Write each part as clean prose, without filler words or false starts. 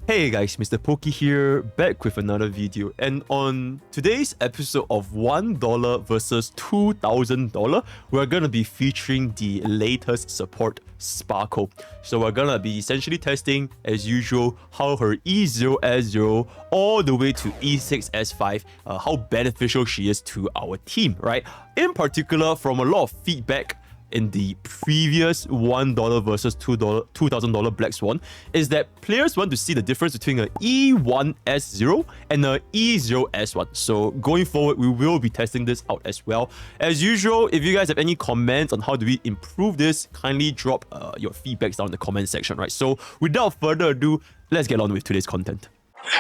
Hey guys, MrPokke here, back with another video, and on today's episode of $1 versus $2,000, we're gonna be featuring the latest support, Sparkle. So we're gonna be essentially testing, as usual, how her E0 S0 all the way to E6 S5, how beneficial she is to our team, right? In particular, from a lot of feedback in the previous $1 versus $2,000 Black Swan is that players want to see the difference between an E1 S0 and an E0 S1. So going forward, we will be testing this out as well. As usual, if you guys have any comments on how do we improve this, kindly drop your feedbacks down in the comment section, right? So without further ado, let's get on with today's content.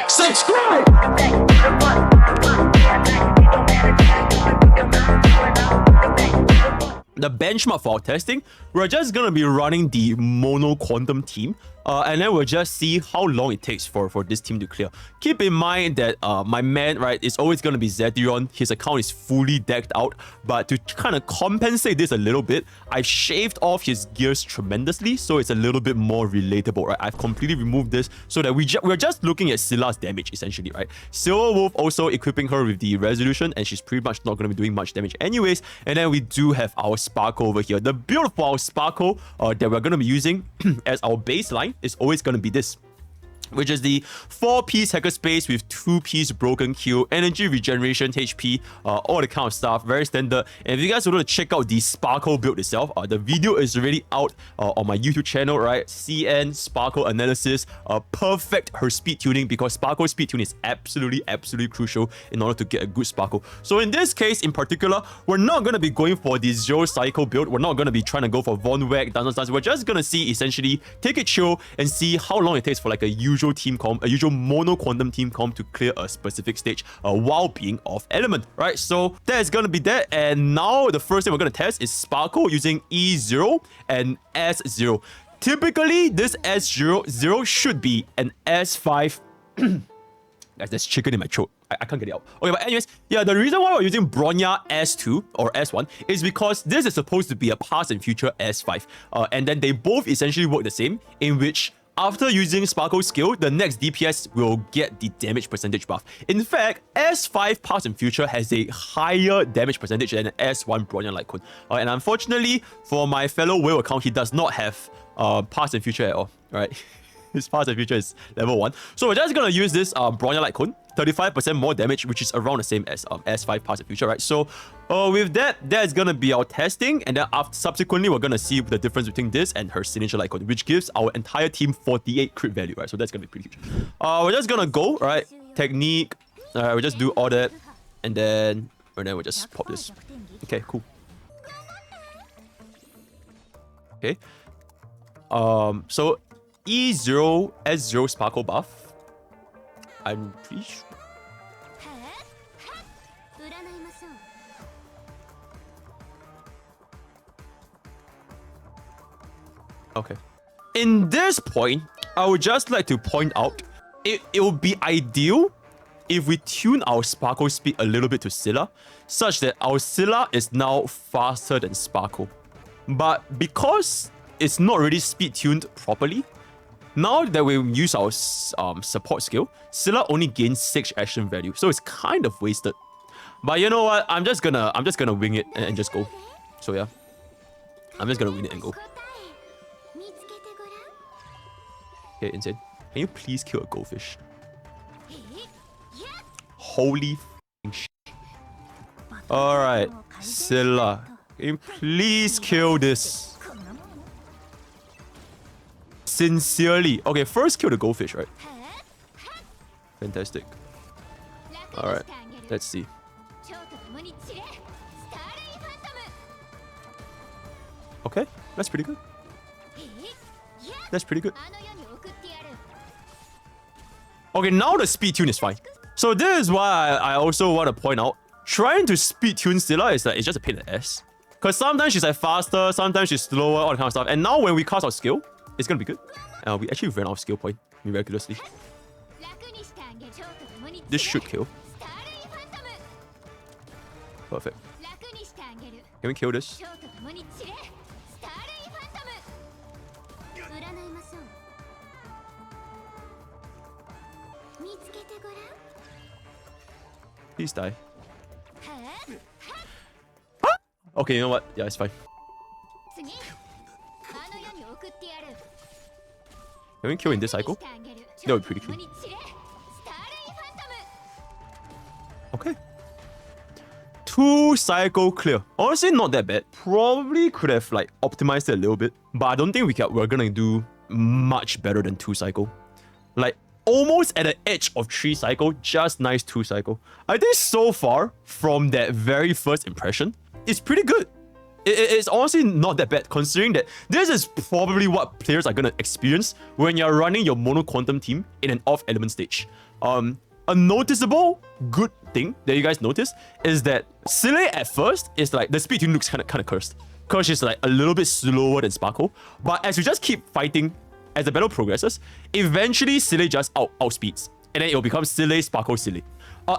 Subscribe! The benchmark for our testing, we're just going to be running the mono quantum team, and then we'll just see how long it takes for this team to clear. Keep in mind that my man, right, is always going to be Zethiron. His account is fully decked out, but to kind of compensate this a little bit, I've shaved off his gears tremendously, so it's a little bit more relatable, right? I've completely removed this so that we're just looking at Scylla's damage, essentially, right? Silver Wolf also equipping her with the resolution, and she's pretty much not going to be doing much damage anyways. And then we do have our Sparkle over here. The build for our Sparkle that we're going to be using as our baseline is always going to be this, which is the 4-piece hacker space with 2-piece broken kill, energy regeneration, HP, all the kind of stuff, very standard. And if you guys want to check out the Sparkle build itself, the video is already out on my YouTube channel, right? CN Sparkle analysis, perfect her speed tuning, because Sparkle speed tuning is absolutely crucial in order to get a good Sparkle. So in this case in particular, we're not going to be going for the zero cycle build. We're not going to be trying to go for Von Weg, dance. We're just going to see, essentially, take it chill and see how long it takes for like a usual team comp, a usual mono quantum team comp to clear a specific stage while being off element, right? So that's gonna be that. And now the first thing we're gonna test is Sparkle using E0 and S0. Typically, this S0 should be an S5. Guys, there's chicken in my throat. I can't get it out. Okay, but anyways, yeah, the reason why we're using Bronya S2 or S1 is because this is supposed to be a past and future S5. And then they both essentially work the same, in which after using Sparkle skill, the next DPS will get the damage percentage buff. In fact, S5 Past and Future has a higher damage percentage than S1 Bronya Lycoon. And unfortunately, for my fellow whale account, he does not have Past and Future at all, right? His Past and Future is level 1. So we're just going to use this Bronya Lycoon, 35% more damage, which is around the same as S5 Past and Future, right? So with that's going to be our testing, and then subsequently, we're going to see the difference between this and her signature Lycoon, which gives our entire team 48 crit value, right? So that's going to be pretty huge. We're just going to go, right? Technique, we'll just do all that, and then we'll just pop this. Okay, cool. Okay. So E0 S0 Sparkle buff, I'm pretty sure. Okay. In this point, I would just like to point out, it would be ideal if we tune our Sparkle speed a little bit to Scylla, such that our Scylla is now faster than Sparkle. But because it's not really speed tuned properly, now that we use our support skill, Scylla only gains 6 action value, so it's kind of wasted. But you know what? I'm just gonna wing it and just go. So yeah, I'm just gonna wing it and go. Okay, insane. Can you please kill a goldfish? Holy shit! All right, Scylla, can you please kill this? Sincerely. Okay, first kill the goldfish, right? Fantastic. Alright, let's see. Okay, that's pretty good. That's pretty good. Okay, now the speed tune is fine. So this is why I also want to point out, trying to speed tune Scylla is like, it's just a pain in the ass. Because sometimes she's like faster, sometimes she's slower, all that kind of stuff. And now when we cast our skill, it's gonna be good. We actually ran out of skill point miraculously. This should kill. Perfect. Can we kill this? Please die. Huh? Okay, you know what? Yeah, it's fine. Can we kill in this cycle? That would be pretty cool. Okay. 2 cycle clear. Honestly, not that bad. Probably could have like optimized it a little bit, but I don't think we're gonna do much better than 2 cycle. Like almost at the edge of 3 cycle, just nice 2 cycle. I think so far from that very first impression, it's pretty good. It's honestly not that bad, considering that this is probably what players are gonna experience when you're running your mono quantum team in an off element stage. A noticeable good thing that you guys notice is that Silly at first is like the speed tuning looks kind of cursed, because she's like a little bit slower than Sparkle. But as you just keep fighting, as the battle progresses, eventually Silly just outspeeds, and then it will become Silly, Sparkle, Silly.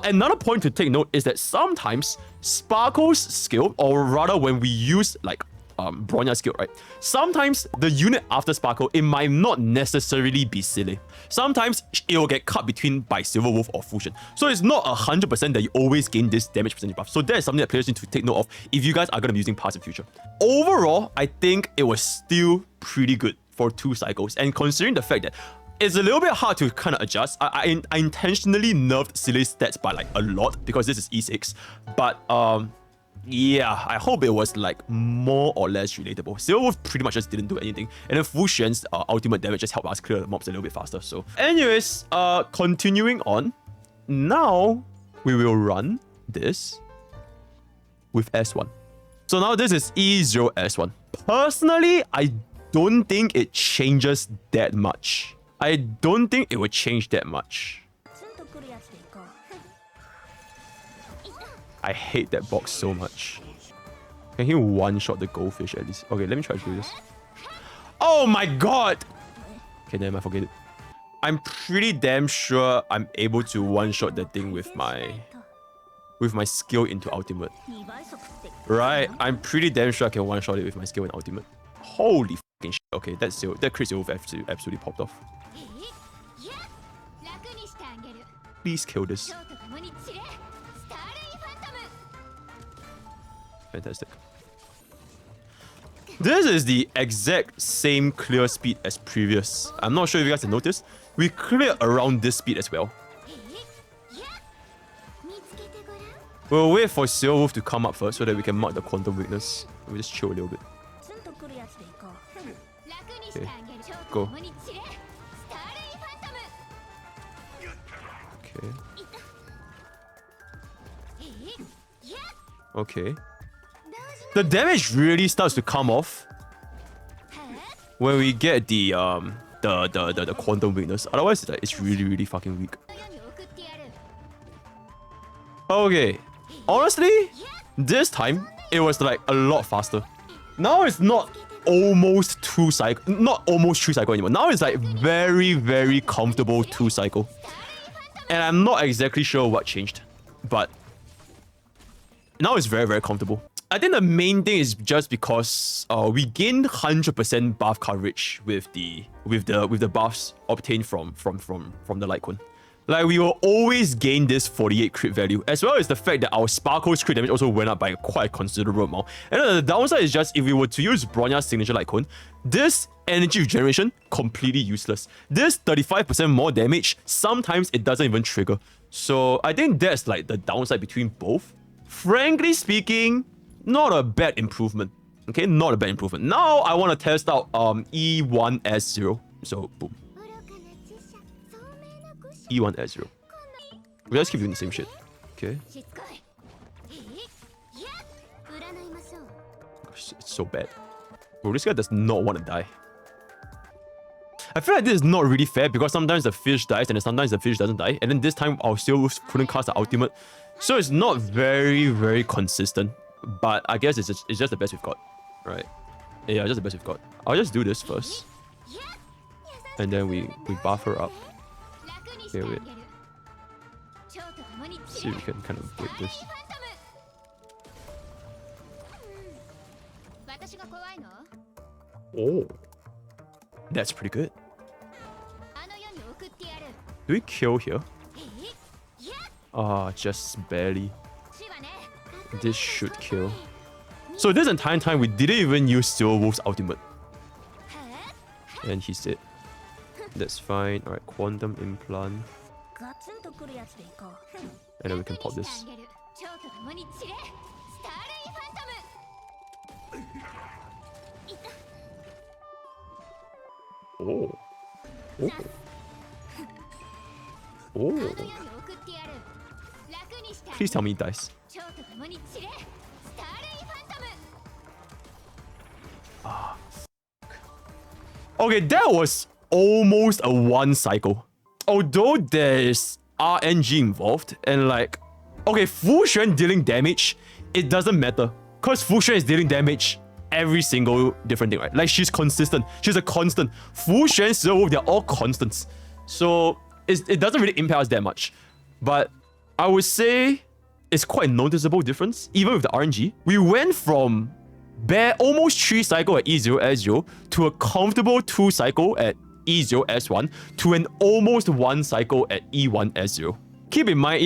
Another point to take note is that sometimes Sparkle's skill, or rather when we use like Bronya's skill, right? Sometimes the unit after Sparkle, it might not necessarily be Silly. Sometimes it will get cut between by Silver Wolf or Fusion. So it's not 100% that you always gain this damage percentage buff. So that is something that players need to take note of if you guys are going to be using pass in future. Overall, I think it was still pretty good for 2 cycles. And considering the fact that it's a little bit hard to kind of adjust. I intentionally nerfed Silly's stats by like a lot because this is E6. But yeah, I hope it was like more or less relatable. Silver Wolf pretty much just didn't do anything. And then Fu Xuan's ultimate damage just helped us clear the mobs a little bit faster. So anyways, continuing on. Now we will run this with S1. So now this is E0S1. Personally, I don't think it changes that much. I don't think it would change that much. I hate that box so much. Can he one-shot the goldfish at least? Okay, let me try to do this. Oh my god! Okay, then I forget it. I'm pretty damn sure I'm able to one-shot the thing with my skill into ultimate. Right? I'm pretty damn sure I can one-shot it with my skill in ultimate. Holy fucking shit. Okay, that crit Silver Wolf absolutely popped off. Please kill this. Fantastic. This is the exact same clear speed as previous. I'm not sure if you guys have noticed. We clear around this speed as well. We'll wait for Silver Wolf to come up first so that we can mark the quantum weakness. We'll just chill a little bit. Okay, go. Okay. Okay. The damage really starts to come off when we get the quantum weakness. Otherwise, it's really fucking weak. Okay. Honestly, this time it was like a lot faster. Now it's not almost 2 cycle, not almost 3 cycle anymore. Now it's like very comfortable 2 cycle. And I'm not exactly sure what changed, but now it's very comfortable. I think the main thing is just because we gained 100% buff coverage with the buffs obtained from the light cone. Like, we will always gain this 48 crit value, as well as the fact that our Sparkle's crit damage also went up by quite a considerable amount. And then the downside is just if we were to use Bronya's signature light cone, this energy regeneration completely useless. This 35% more damage, sometimes it doesn't even trigger. So I think that's like the downside between both. Frankly speaking, not a bad improvement. Okay, not a bad improvement. Now I want to test out E1S0. So boom. E1S0. We just keep doing the same shit. Okay. Gosh, it's so bad. Bro, this guy does not want to die. I feel like this is not really fair because sometimes the fish dies and then sometimes the fish doesn't die. And then this time our Silver Wolf couldn't cast the ultimate. So it's not very consistent. But I guess it's just the best we've got. Right? Yeah, just the best we've got. I'll just do this first. And then we buff her up. Okay, wait. See if we can kind of break this. Oh. That's pretty good. Do we kill here? Just barely. This should kill. So this entire time, we didn't even use Silver Wolf's ultimate. And he's dead. That's fine. Alright, Quantum Implant. And then we can pop this. Oh. Oh. Oh. Please tell me he dies. Okay, that was almost a one cycle. Although there's RNG involved and like, okay, Fu Xuan dealing damage, it doesn't matter. Because Fu Xuan is dealing damage every single different thing, right? Like she's consistent. She's a constant. Fu Xuan, Silver Wolf, they're all constants. So it doesn't really impact us that much. But I would say it's quite a noticeable difference, even with the RNG. We went from bare almost 3 cycle at E0 S0 to a comfortable 2 cycle at E0 S1 to an almost 1 cycle at E1 S0. Keep in mind,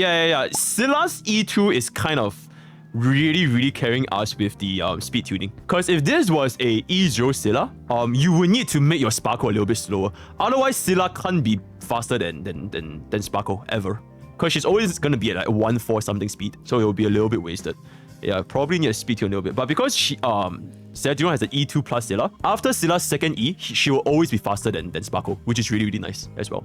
Scylla's E2 is kind of really carrying us with the speed tuning. Because if this was a E0 Scylla, you would need to make your Sparkle a little bit slower. Otherwise, Scylla can't be faster than Sparkle ever. Because she's always going to be at like 1/4 something speed. So it will be a little bit wasted. Yeah, probably need to speed tune a little bit. But because she Sejun has an E2 plus Scylla, after Scylla's second E, she will always be faster than Sparkle, which is really nice as well.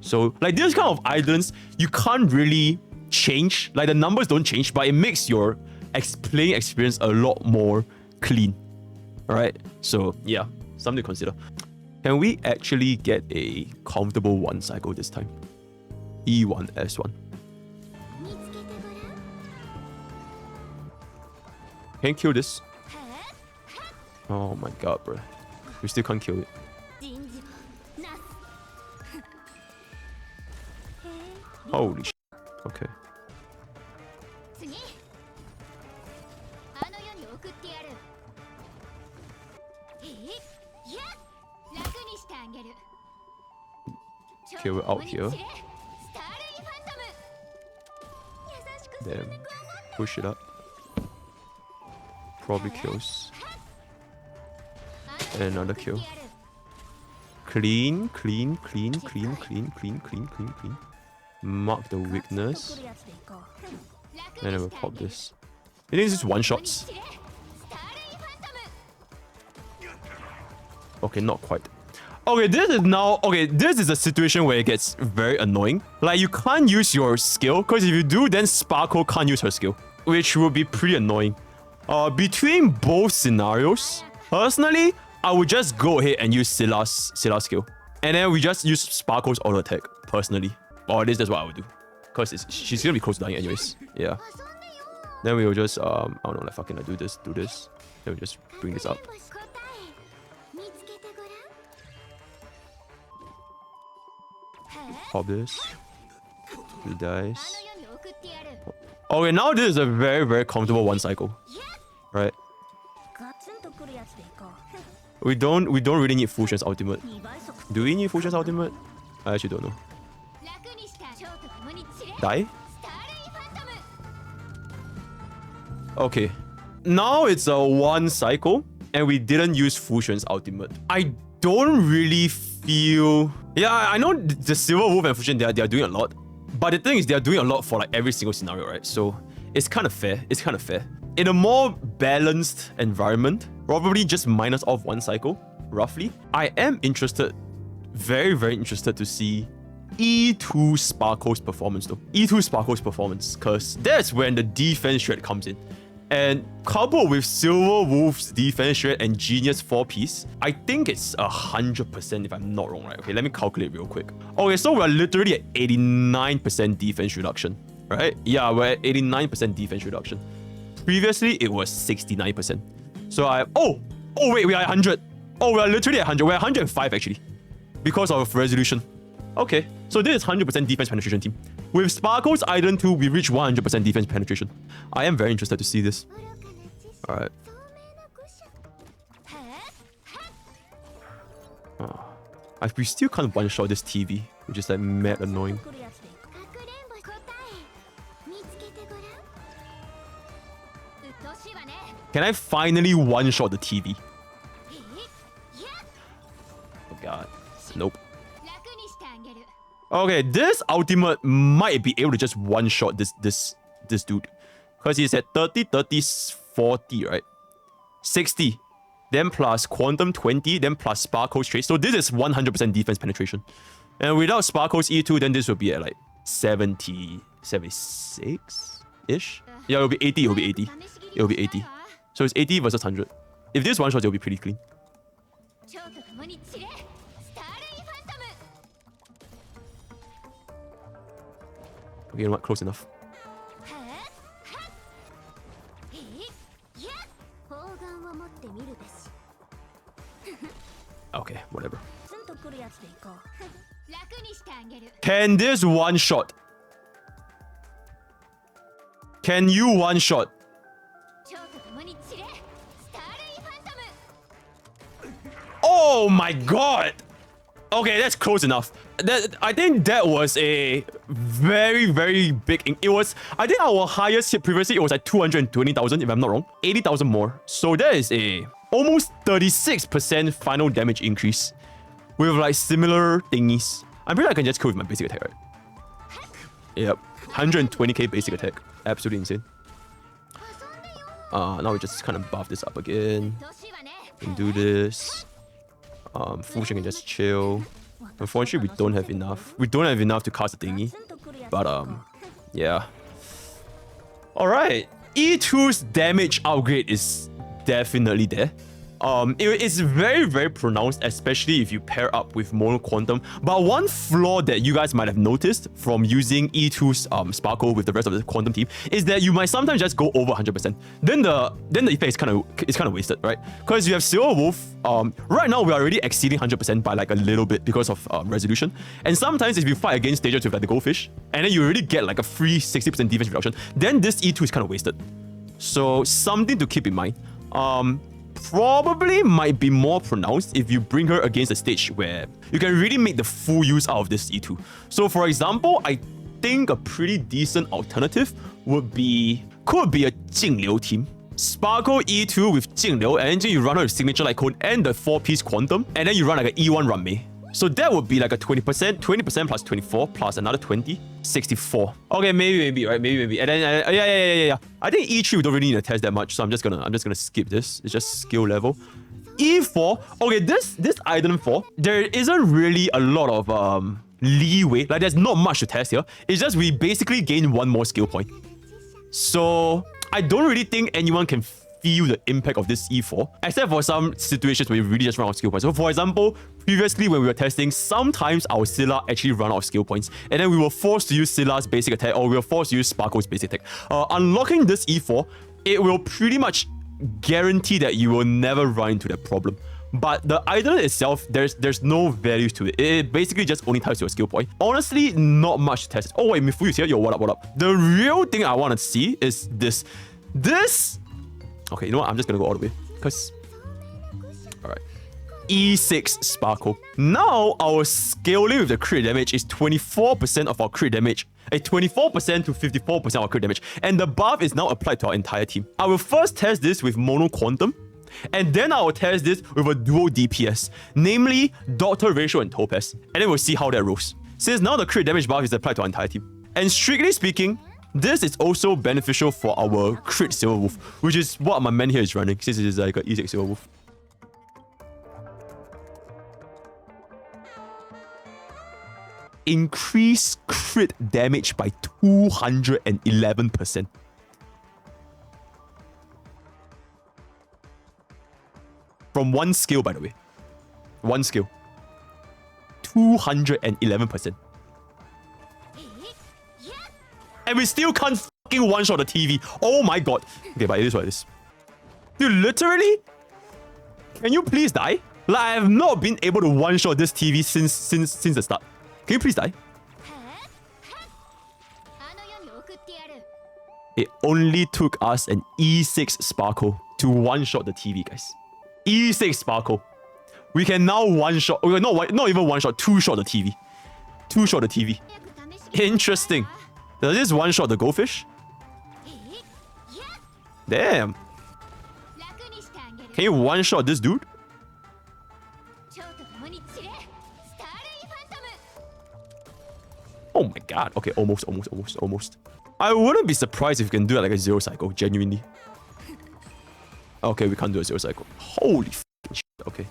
So like this kind of Eidolons, you can't really change. Like the numbers don't change, but it makes your playing experience a lot more clean. Alright, so yeah, something to consider. Can we actually get a comfortable 1 cycle this time? E1 S1. Can kill this. Oh my god, bro. We still can't kill it. Holy shit. Okay. Okay, we're out here. Damn. Push it up. Probably kills. And another kill. Clean. Mark the weakness. And then we'll pop this. I think this is one shots. Okay, not quite. Okay, this is a situation where it gets very annoying. Like, you can't use your skill, because if you do, then Sparkle can't use her skill, which will be pretty annoying. Between both scenarios, personally, I would just go ahead and use Scylla's skill. And then we just use Sparkle's auto attack, personally. Or at least that's what I would do. Because she's gonna be close to dying anyways. Yeah. Then we will just, I don't know, like fucking do this. Then we just bring this up. Pop this. He dies. Okay, now this is a very comfortable 1 cycle. Right? We don't really need Fu Xuan's ultimate. Do we need Fu Xuan's ultimate? I actually don't know. Die? Okay. Now it's a 1 cycle, and we didn't use Fu Xuan's ultimate. I don't really feel... Yeah, I know the Silver Wolf and Fu Xuan, they are doing a lot. But the thing is, they are doing a lot for like every single scenario, right? So it's kind of fair. In a more balanced environment, probably just minus off 1 cycle, roughly. I am interested, very interested to see E2 Sparkle's performance though. E2 Sparkle's performance, because that's when the defense shred comes in. And coupled with Silver Wolf's defense shred and Genius 4-piece, I think it's 100% if I'm not wrong, right? Okay, let me calculate real quick. Okay, so we're literally at 89% defense reduction, right? Yeah, we're at 89% defense reduction. Previously, it was 69%. So oh wait, we are at 100. Oh, we are literally at 100. We're at 105 actually, because of resolution. Okay, so this is 100% defense penetration team. With Sparkle's Eidolon 2, we reach 100% defense penetration. I am very interested to see this. Alright. We still can't one-shot this TV, which is like mad annoying. Can I finally one-shot the TV? Oh god. Nope. Okay, this ultimate might be able to just one-shot this dude. Because he's at 30, 30, 40, right? 60. Then plus quantum 20, then plus Sparkle's trait. So this is 100% defense penetration. And without Sparkle's E2, then this will be at like 70, 76-ish? Yeah, it'll be 80, it'll be 80. It'll be 80. So it's 80 versus 100. If this one shot, it'll be pretty clean. Okay, you know what? Close enough. Okay, whatever. Can this one shot? Can you one shot? Oh my god! Okay, that's close enough. I think that was a very, very big... I think our highest hit previously, it was like 220,000 if I'm not wrong. 80,000 more. So that is a almost 36% final damage increase with like similar thingies. I'm pretty sure I can just kill with my basic attack, right? Yep. 120k basic attack. Absolutely insane. Now we just kind of buff this up again. And do this. Fusion can just chill. Unfortunately, we don't have enough. We don't have enough to cast the thingy. But, yeah. Alright. E2's damage upgrade is definitely there. It's very, very pronounced, especially if you pair up with Mono Quantum. But one flaw that you guys might have noticed from using E2's Sparkle with the rest of the Quantum team is that you might sometimes just go over 100%. Then the effect is kind of wasted, right? Because you have Silver Wolf. Right now we are already exceeding 100% by like a little bit because of resolution. And sometimes if you fight against stages with like the Goldfish, and then you already get like a free 60% defense reduction, then this E2 is kind of wasted. So something to keep in mind. Probably might be more pronounced if you bring her against a stage where you can really make the full use out of this E2. So for example, I think a pretty decent alternative could be a Jingliu team. Sparkle E2 with Jingliu, and then you run her with Signature Light Cone and the 4-piece Quantum, and then you run like an E1 Ranmei. So that would be like a 20% plus 24 plus another 20, 64. Okay, maybe, right? Maybe. And then yeah. I think E3 we don't really need to test that much, so I'm just gonna skip this. It's just skill level. E4. Okay, this Eidolon 4, there isn't really a lot of leeway. Like there's not much to test here. It's just we basically gain one more skill point. So I don't really think anyone can feel the impact of this E4, except for some situations where we really just run out of skill points. So for example, previously when we were testing, sometimes our Scylla actually run out of skill points, and then we were forced to use Scylla's basic attack, or we were forced to use Sparkle's basic attack. Unlocking this E4, it will pretty much guarantee that you will never run into that problem. But the Eidolon itself, there's no value to it. It basically just only ties to a skill point. Honestly, not much to test. Oh wait, Mifu's here. Yo, what up? The real thing I want to see is this. Okay, you know what? I'm just gonna go all the way. Because... Alright. E6 Sparkle. Now, our scaling with the crit damage is 24% of our crit damage. 24% to 54% of our crit damage. And the buff is now applied to our entire team. I will first test this with Mono Quantum. And then I will test this with a dual DPS. Namely, Doctor Ratio and Topaz. And then we'll see how that rolls. Since now the crit damage buff is applied to our entire team. And strictly speaking, this is also beneficial for our crit Silver Wolf, which is what my man here is running, since it is like an E6 Silver Wolf. Increase crit damage by 211%. From one skill, by the way. One skill. 211%. And we still can't fucking one-shot the TV. Oh my god. Okay, but it is what it is. Dude, literally? Can you please die? Like, I have not been able to one-shot this TV since the start. Can you please die? It only took us an E6 Sparkle to one-shot the TV, guys. E6 Sparkle. We can now one-shot... not even one-shot, two-shot the TV. Two-shot the TV. Interesting. Does this one-shot the Goldfish? Damn. Can you one-shot this dude? Oh my god. Okay, almost. I wouldn't be surprised if you can do it like a zero cycle, genuinely. Okay, we can't do a zero cycle. Holy f***ing shit. Okay.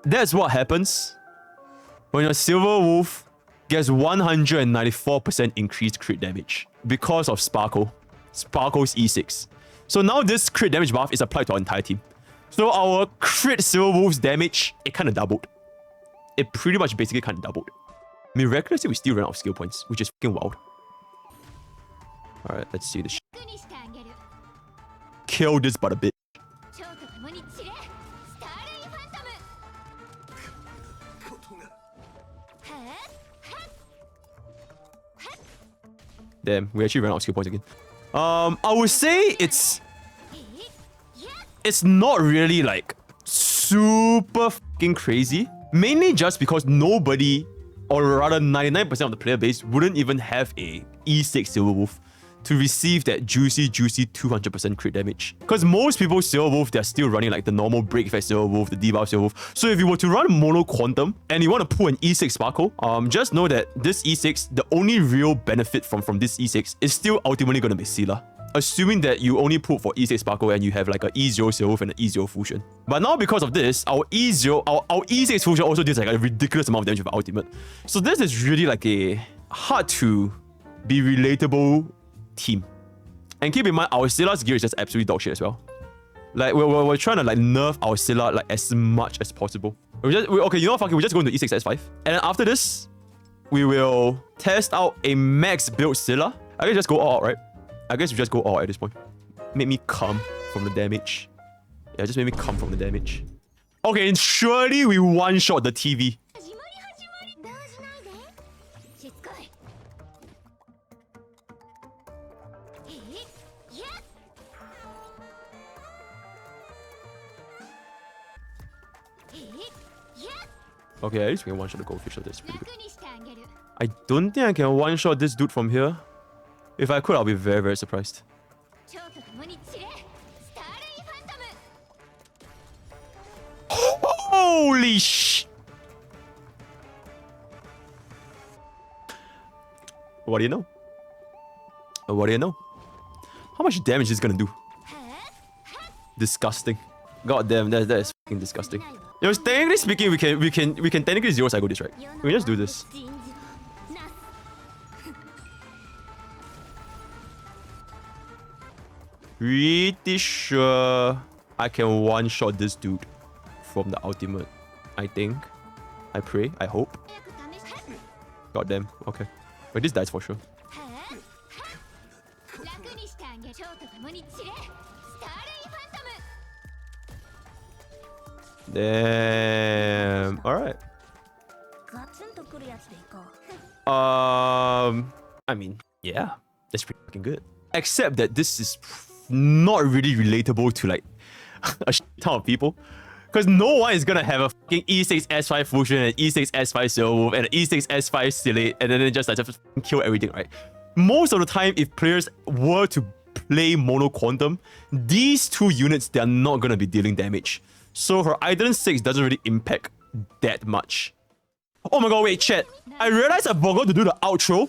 That's what happens when your Silver Wolf gets 194% increased crit damage because of Sparkle. Sparkle's E6. So now this crit damage buff is applied to our entire team. So our crit Silver Wolf's damage, it kind of doubled. It pretty much basically kind of doubled. Miraculously, we still ran out of skill points, which is fucking wild. Alright, let's see this shit. Kill this but a bit. Damn, we actually ran out of skill points again. I would say it's not really like super fucking crazy. Mainly just because nobody, or rather 99% of the player base, wouldn't even have a E6 Silver Wolf to receive that juicy 200% crit damage. Because most people Silver Wolf, they're still running like the normal break effect Silver Wolf, the debuff Silver Wolf. So if you were to run Mono Quantum and you want to pull an E6 Sparkle, just know that this E6, the only real benefit from this E6 is still ultimately going to be Scylla. Assuming that you only pull for E6 Sparkle and you have like an E0 Silver Wolf and an E0 Fusion. But now because of this, our E6 Fusion also does like a ridiculous amount of damage with ultimate. So this is really like a hard to be relatable team. And keep in mind, our Scylla's gear is just absolutely dog shit as well. Like we're trying to like nerf our Scylla like as much as possible. Okay, you know what, fuck it, we just go into E6 S5. And then after this, we will test out a max build Scylla. I guess just go all out, right? I guess we just go all out at this point. Make me come from the damage. Yeah, just make me come from the damage. Okay, and surely we one-shot the TV. Okay, at least we can one-shot the goldfish, so that's pretty good. I don't think I can one-shot this dude from here. If I could, I'll be very, very surprised. Holy sh! What do you know? What do you know? How much damage is this gonna do? Disgusting. God damn, that is fucking disgusting. You know, technically speaking, we can technically zero cycle this, right? We can just do this. Pretty sure I can one-shot this dude from the ultimate. I think. I pray. I hope. God damn. Okay. Wait, this dies for sure. Damn. Alright. I mean, yeah. That's pretty fucking good. Except that this is not really relatable to like a ton of people. Because no one is gonna have a fucking E6 S5 Fusion and E6 S5 Silver Wolf and an E6 S5 Stylate and then just like just kill everything, right? Most of the time, if players were to play Mono Quantum, these two units, they're not gonna be dealing damage. So her Eidolons 6 doesn't really impact that much. Oh my god, wait, chat. I realized I forgot to do the outro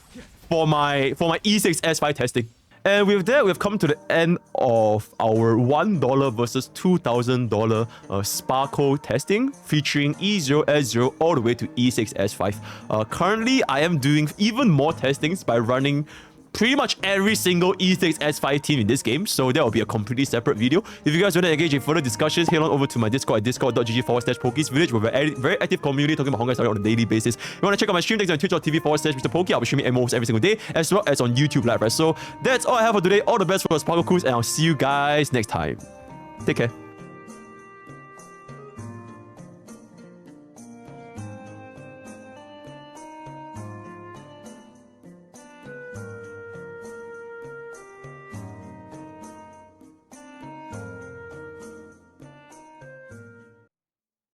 for my E6 S5 testing. And with that, we've come to the end of our $1 versus $2,000 Sparkle testing featuring E0, S0 all the way to E6, S5. Currently, I am doing even more testings by running pretty much every single E6 S5 team in this game, so that will be a completely separate video. If you guys want to engage in further discussions, head on over to my Discord at discord.gg/Pokke's Village. We're a very active community talking about Honkai StarRail on a daily basis. If you want to check out my stream, thanks on twitch.tv/MrPokke. I'll be streaming almost every single day, as well as on YouTube Live, right? So that's all I have for today. All the best for the Sparkle Cruise, and I'll see you guys next time. Take care.